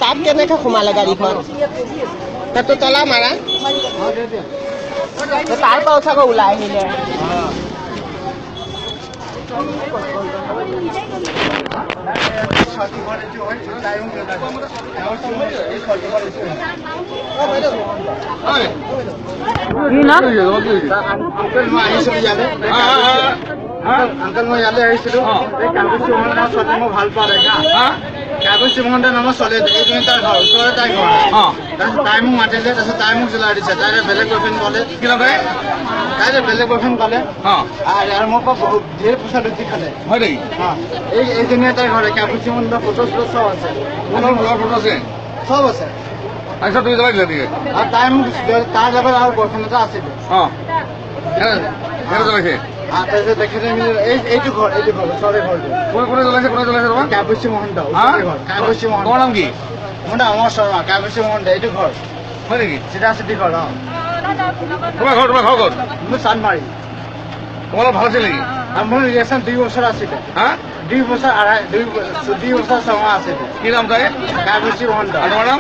তাত কেনেকৈ সোমালে গাড়ীখন তাতো তলা মাৰা তাৰ পৰা চাগৈ ওলাই আহিলে अंकल मैं याले आइसिलो कागज मोहन सटे म ভাল पारे का कागज मोहन नाम चले एक मिनिट घर ओसरे ताई घर टाइम माटिले तसे टाइम जला दिसे तारे बेले बयफ्रेंड बोले कि लगे तारे बेले बयफ्रेंड बोले আর আর মো পা বহুত ঢের পয়সা লুটি খালে হয় রে এই জন্য তাই ঘরে কাগজ মোহন ফটো সব আছে মনে ফটো আছে সব আছে আচ্ছা তুই যাই দিলে দিকে আর টাইম তার যাবে আর বয়ফ্রেন্ডটা আছে হ্যাঁ হ্যাঁ যাবে আচ্ছা দেখে এইটু ঘর সরে ঘর কোনে চলেছে তোমার কাবুসি মোহনটা কাবুসি মোহন তোমার নাম কি মোটা আমার শর্মা কাবুসি মোহনটা এইটু ঘর হয় নাকি সেটা সিটি ঘর তোমার ঘর মু সানমারি তোমার ভালো ছিল নাকি আমার রিলেশন 2 বছর আছে হ্যাঁ 2 বছর আড়াই 2 বছর সময় আছে কি নাম তাই কাবুসি মোহনটা তোমার নাম